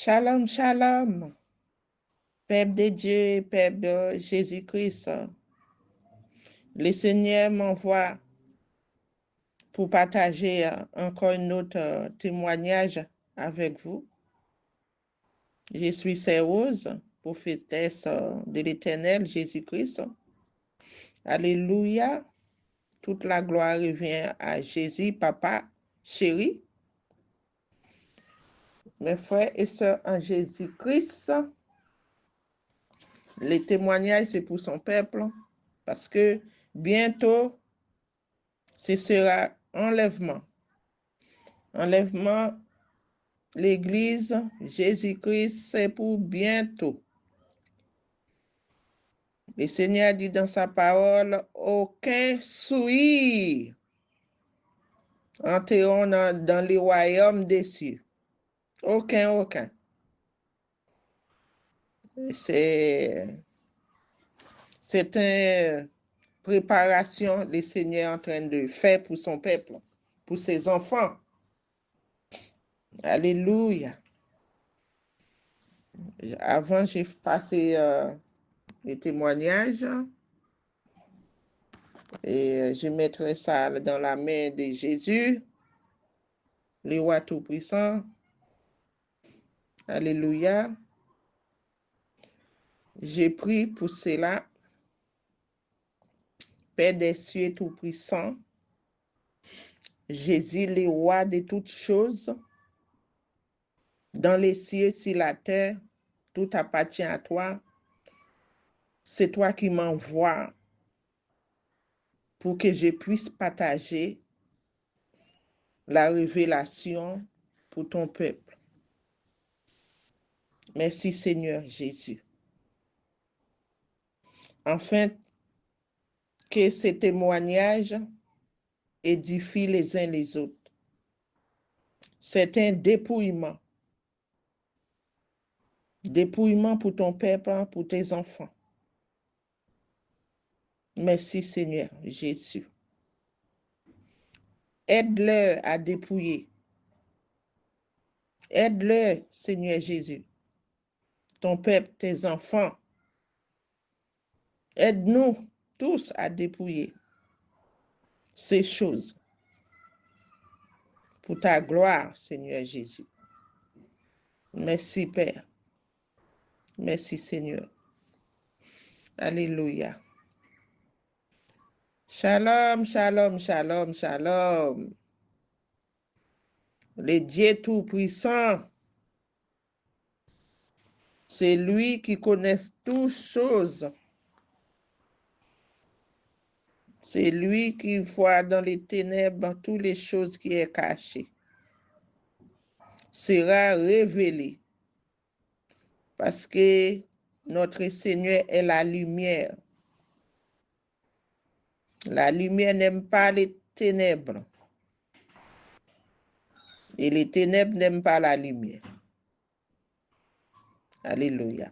Shalom, shalom, peuple de Dieu, peuple de Jésus-Christ. Le Seigneur m'envoie pour partager encore un autre témoignage avec vous. Je suis Rose, prophétesse de l'Éternel Jésus-Christ. Alléluia. Toute la gloire revient à Jésus, Papa, chéri. Mes frères et sœurs en Jésus-Christ, les témoignages, c'est pour son peuple, parce que bientôt, ce sera enlèvement. Enlèvement, l'Église, Jésus-Christ, c'est pour bientôt. Le Seigneur dit dans sa parole, aucun souillure entreront dans les royaumes des cieux. Aucun. C'est une préparation le Seigneur est en train de faire pour son peuple, pour ses enfants. Alléluia. Avant, j'ai passé les témoignages et je mettrai ça dans la main de Jésus, le roi tout-puissant. Alléluia. J'ai prié pour cela. Père des cieux tout-puissant, Jésus, le roi de toutes choses, dans les cieux, sur la terre, tout appartient à toi. C'est toi qui m'envoies pour que je puisse partager la révélation pour ton peuple. Merci Seigneur Jésus. Afin que ces témoignages édifient les uns les autres. C'est un dépouillement. Dépouillement pour ton peuple, pour tes enfants. Merci Seigneur Jésus. Aide-le à dépouiller. Aide-le, Seigneur Jésus. Ton peuple, tes enfants. Aide-nous tous à dépouiller ces choses pour ta gloire, Seigneur Jésus. Merci, Père. Merci, Seigneur. Alléluia. Shalom, shalom, shalom, shalom. Le Dieu Tout-Puissant, c'est lui qui connaît toutes choses. C'est lui qui voit dans les ténèbres toutes les choses qui sont cachées. Sera révélé. Parce que notre Seigneur est la lumière. La lumière n'aime pas les ténèbres. Et les ténèbres n'aiment pas la lumière. Alléluia.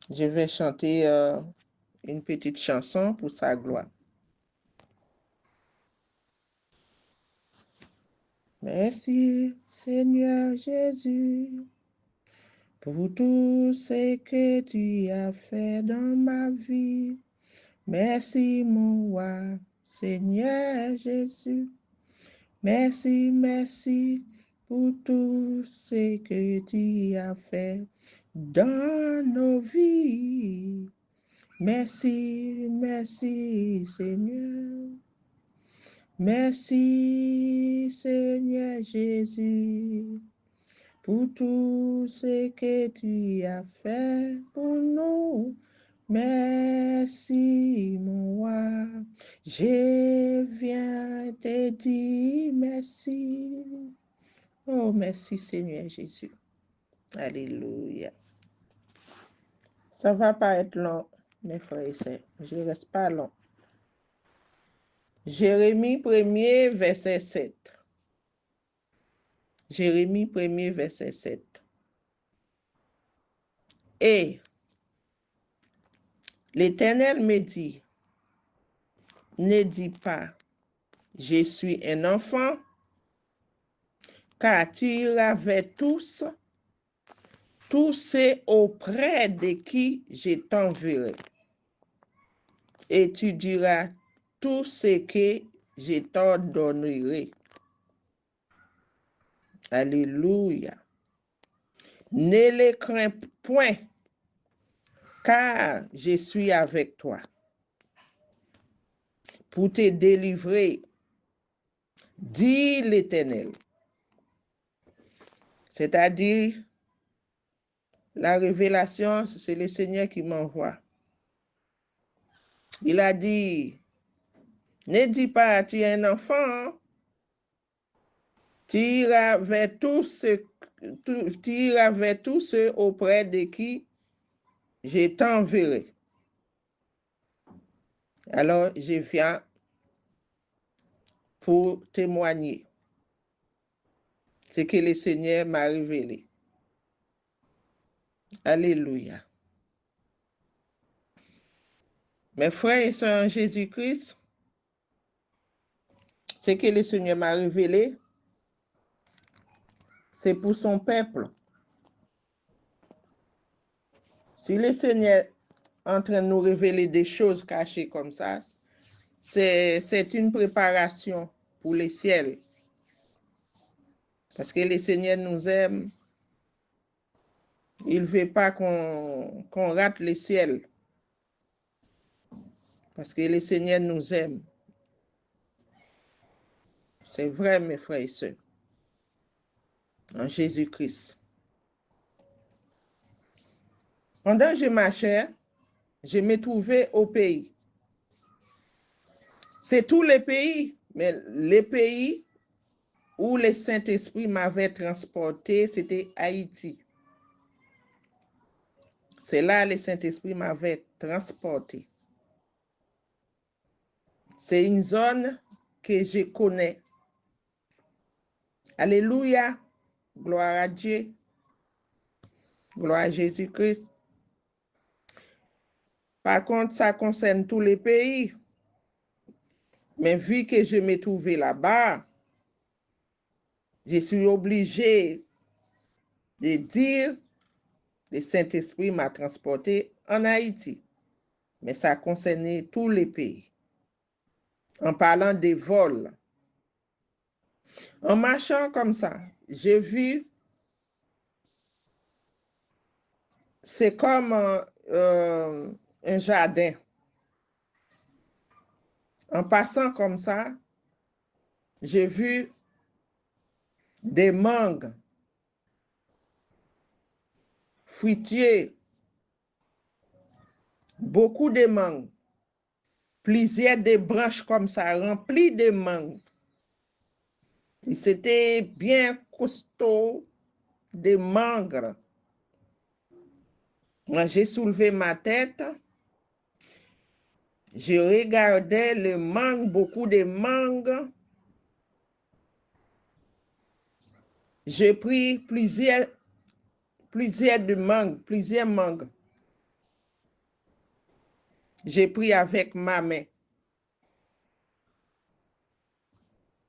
Je vais chanter une petite chanson pour sa gloire. Merci Seigneur Jésus pour tout ce que tu as fait dans ma vie. Merci mon roi, Seigneur Jésus. Merci pour tout ce que tu as fait dans nos vies. Merci Seigneur. Merci Seigneur Jésus pour tout ce que tu as fait pour nous. Merci, mon roi, je viens te dire merci. Oh, merci, Seigneur Jésus. Alléluia. Ça va pas être long, mes frères et sœurs. Je ne reste pas long. Jérémie 1er, verset 7. Jérémie 1er, verset 7. Et L'Éternel me dit, ne dis pas, je suis un enfant, car tu iras vers tous ceux auprès de qui je t'enverrai. Et tu diras tout ce que je t'ordonnerai. Alléluia. Ne les crains point, car je suis avec toi pour te délivrer, dit l'Éternel. C'est-à-dire, la révélation, c'est le Seigneur qui m'envoie. Il a dit, ne dis pas, tu es un enfant, tu iras vers tous ceux auprès de qui je t'enverrai. Alors, je viens pour témoigner ce que le Seigneur m'a révélé. Alléluia. Mes frères et sœurs en Jésus-Christ, ce que le Seigneur m'a révélé, c'est pour son peuple. Si le Seigneur est en train de nous révéler des choses cachées comme ça, c'est une préparation pour le ciel. Parce que le Seigneur nous aime. Il ne veut pas qu'on rate le ciel. Parce que le Seigneur nous aime. C'est vrai, mes frères et sœurs. En Jésus-Christ. Pendant que je marchais, je me trouvais au pays. C'est tous les pays, mais les pays où le Saint-Esprit m'avait transporté, c'était Haïti. C'est là que le Saint-Esprit m'avait transporté. C'est une zone que je connais. Alléluia. Gloire à Dieu. Gloire à Jésus-Christ. Par contre, ça concerne tous les pays. Mais vu que je me trouvais là-bas, je suis obligé de dire le Saint-Esprit m'a transporté en Haïti. Mais ça concernait tous les pays. En parlant des vols. En marchant comme ça, j'ai vu, c'est comme un jardin. En passant comme ça, j'ai vu des mangues, fruitiers, beaucoup de mangues, plusieurs des branches comme ça, remplies de mangues. C'était bien costaud, des mangues. Moi, j'ai soulevé ma tête, je regardais le mangue, beaucoup de mangues. J'ai pris plusieurs mangues. J'ai pris avec ma main.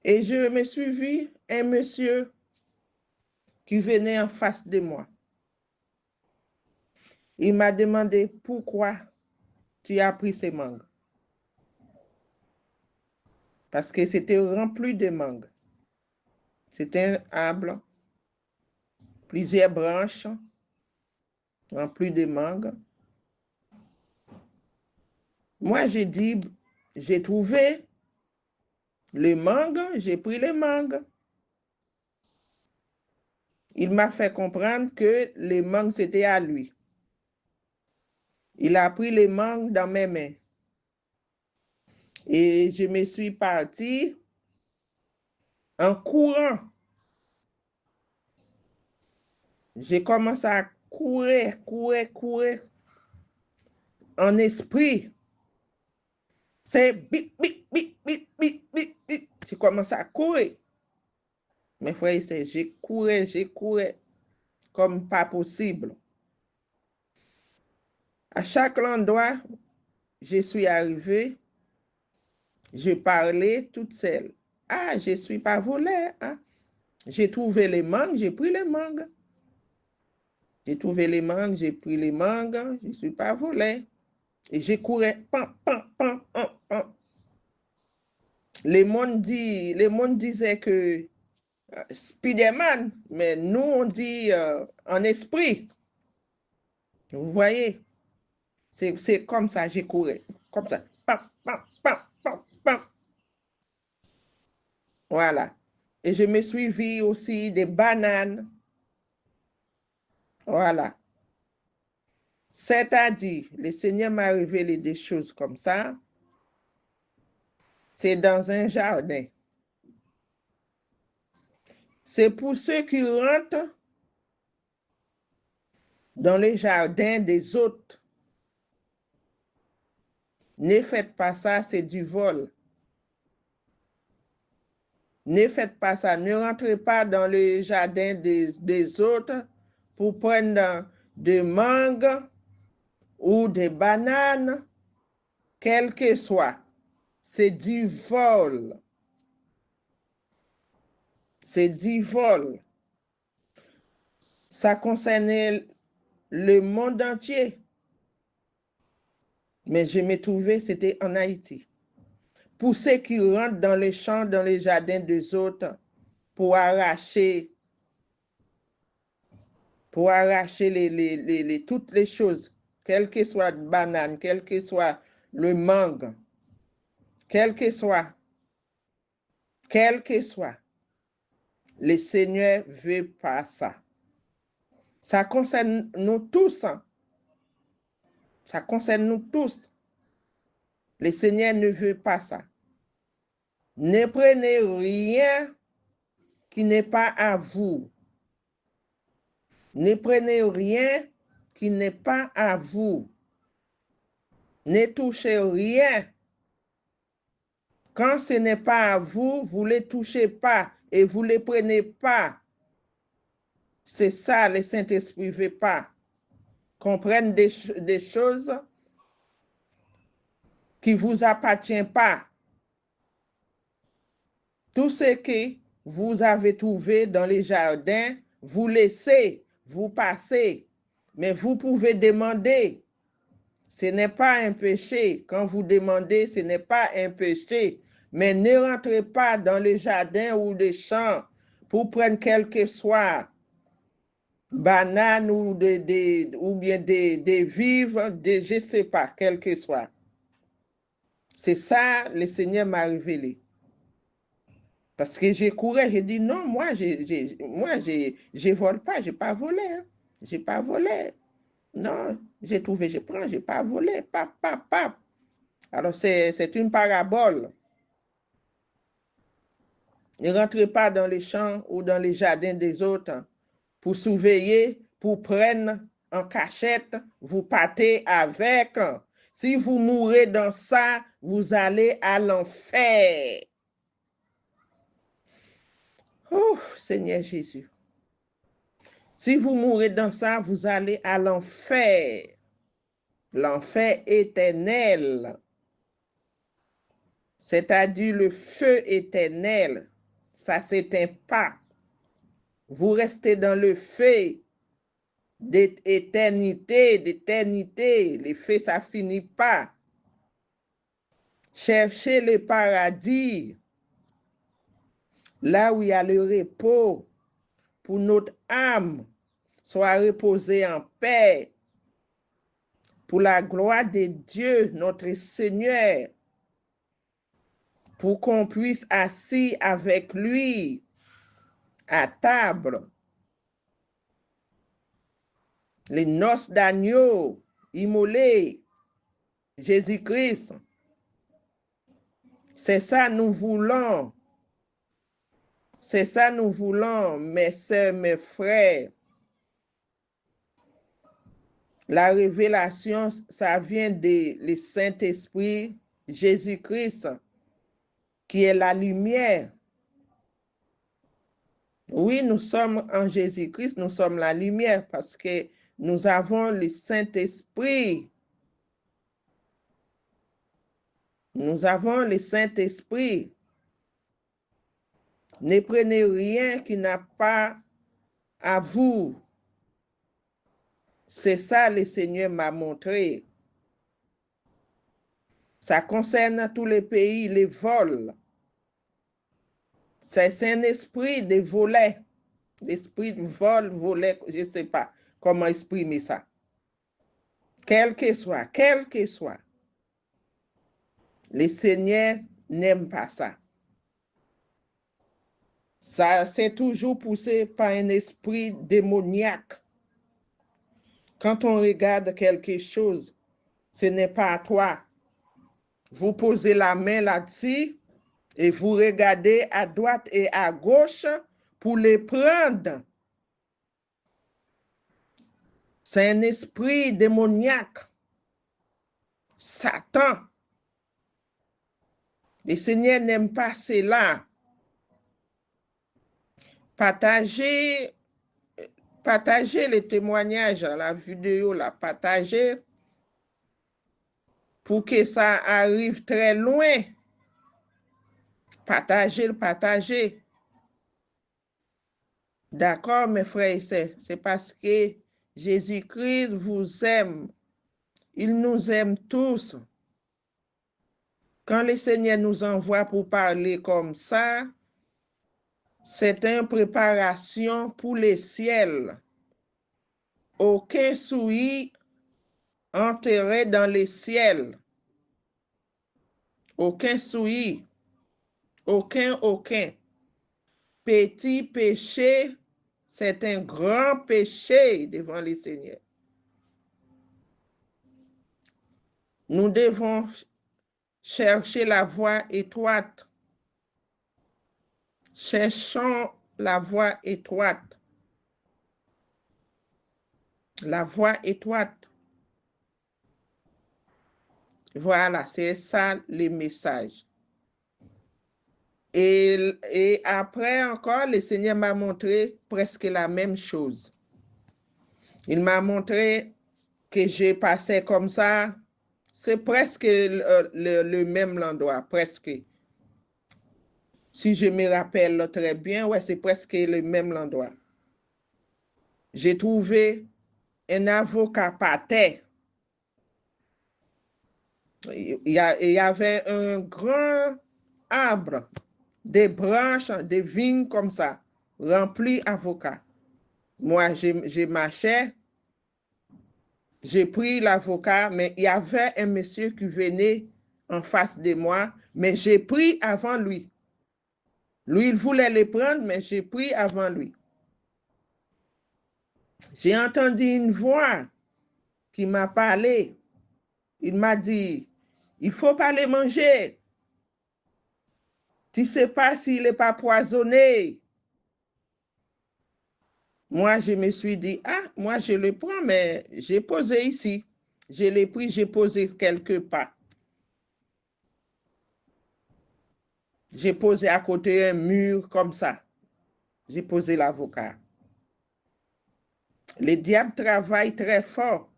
Et je me suis vu un monsieur qui venait en face de moi. Il m'a demandé pourquoi tu as pris ces mangues. Parce que c'était rempli de mangues. C'était un arbre, plusieurs branches, remplies de mangues. Moi, j'ai dit, j'ai trouvé les mangues, j'ai pris les mangues. Il m'a fait comprendre que les mangues, c'était à lui. Il a pris les mangues dans mes mains. Et je me suis partie en courant. J'ai commencé à courir en esprit. C'est bip, bip, bip, bip, bip, bip, bip. J'ai commencé à courir. Mes frères et sœurs, j'ai couru comme pas possible. À chaque endroit je suis arrivée, je parlais toute seule. Ah, je ne suis pas volée. Hein? J'ai trouvé les mangues, j'ai pris les mangues. J'ai trouvé les mangues, j'ai pris les mangues, je ne suis pas volée. Et j'ai couru, pam, pam, pam, pam, pam. Les mondes disaient que Spider-Man, mais nous on dit en esprit. Vous voyez, c'est comme ça, j'ai couru, comme ça. Pam, pam, pam, pam, pam. Voilà. Et je me suis vu aussi des bananes. Voilà. C'est-à-dire, le Seigneur m'a révélé des choses comme ça. C'est dans un jardin. C'est pour ceux qui rentrent dans les jardins des autres. Ne faites pas ça, c'est du vol. Ne faites pas ça. Ne rentrez pas dans le jardin des autres pour prendre des mangues ou des bananes, quel que soit. C'est du vol. C'est du vol. Ça concernait le monde entier. Mais je me trouvais, c'était en Haïti. Pour ceux qui rentrent dans les champs, dans les jardins des autres, pour arracher toutes les choses, quelle que soit la banane, quel que soit le mangue, quel que soit, le Seigneur veut pas ça. Ça concerne nous tous. Hein. Ça concerne nous tous. Le Seigneur ne veut pas ça. Ne prenez rien qui n'est pas à vous. Ne prenez rien qui n'est pas à vous. Ne touchez rien. Quand ce n'est pas à vous, vous ne les touchez pas et vous ne les prenez pas. C'est ça, le Saint-Esprit ne veut pas. Qu'on prenne des choses qui ne vous appartiennent pas. Tout ce que vous avez trouvé dans les jardins, vous laissez, vous passez. Mais vous pouvez demander. Ce n'est pas un péché. Quand vous demandez, ce n'est pas un péché. Mais ne rentrez pas dans les jardins ou les champs pour prendre quel que soit banane ou bien des vivres, je ne sais pas, quel que soit. C'est ça, le Seigneur m'a révélé. Parce que j'ai couru, j'ai dit non, moi, je vole pas, j'ai pas volé. Hein. J'ai pas volé. Non, j'ai trouvé, je prends, j'ai pas volé. Pap, pap, pap. Alors, c'est une parabole. Ne rentrez pas dans les champs ou dans les jardins des autres pour surveiller, pour prendre en cachette, vous partez avec. Si vous mourrez dans ça, vous allez à l'enfer. Oh, Seigneur Jésus. Si vous mourrez dans ça, vous allez à l'enfer. L'enfer éternel. C'est-à-dire le feu éternel. Ça ne s'éteint pas. Vous restez dans le feu d'éternité. Le feu, ça ne finit pas. Cherchez le paradis, là où il y a le repos, pour notre âme soit reposée en paix, pour la gloire de Dieu, notre Seigneur, pour qu'on puisse assis avec lui à table. Les noces d'agneau immolées, Jésus-Christ. C'est ça nous voulons. C'est ça nous voulons, mes sœurs, mes frères. La révélation, ça vient du Saint-Esprit, Jésus-Christ, qui est la lumière. Oui, nous sommes en Jésus-Christ, nous sommes la lumière parce que nous avons le Saint-Esprit. Nous avons le Saint-Esprit. Ne prenez rien qui n'a pas à vous. C'est ça le Seigneur m'a montré. Ça concerne tous les pays, les vols. C'est un esprit de volet. L'esprit de vol, volet, je ne sais pas comment exprimer ça. Quel que soit, le Seigneur n'aime pas ça. Ça, c'est toujours poussé par un esprit démoniaque. Quand on regarde quelque chose, ce n'est pas à toi. Vous posez la main là-dessus et vous regardez à droite et à gauche pour les prendre. C'est un esprit démoniaque. Satan. Le Seigneur n'aime pas cela. Partagez les témoignages, la vidéo, la partagez pour que ça arrive très loin. Partagez. D'accord, mes frères et sœurs, c'est parce que Jésus-Christ vous aime. Il nous aime tous. Quand le Seigneur nous envoie pour parler comme ça, c'est une préparation pour le ciel. Aucun souillé enterré dans le ciel. Aucun souillé. Aucun. Petit péché, c'est un grand péché devant le Seigneur. Nous devons chercher la voie étroite. Cherchons la voie étroite. La voie étroite. Voilà, c'est ça le message. Et après encore, le Seigneur m'a montré presque la même chose. Il m'a montré que j'ai passé comme ça. C'est presque le même endroit, presque. Si je me rappelle très bien, ouais, c'est presque le même endroit. J'ai trouvé un avocat par terre. Il y avait un grand arbre, des branches, des vignes comme ça, remplies d'avocats. Moi, j'ai marché, j'ai pris l'avocat, mais il y avait un monsieur qui venait en face de moi, mais j'ai pris avant lui. Lui, il voulait les prendre, mais j'ai pris avant lui. J'ai entendu une voix qui m'a parlé. Il m'a dit, il ne faut pas les manger. Tu ne sais pas s'il n'est pas poisonné. Moi, je me suis dit, ah, moi, je le prends, mais j'ai posé ici. Je l'ai pris, j'ai posé quelque part. J'ai posé à côté un mur comme ça. J'ai posé l'avocat. Le diable travaille très fort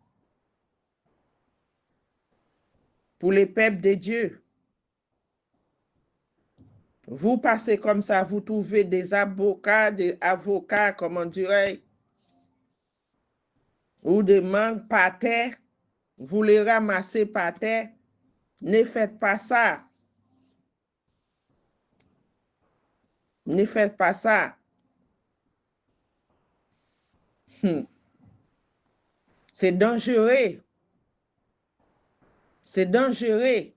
pour les peuples de Dieu. Vous passez comme ça, vous trouvez des avocats, comment dirais-je, ou des mangues par terre, vous les ramassez par terre. Ne faites pas ça. Ne faites pas ça. C'est dangereux. C'est dangereux.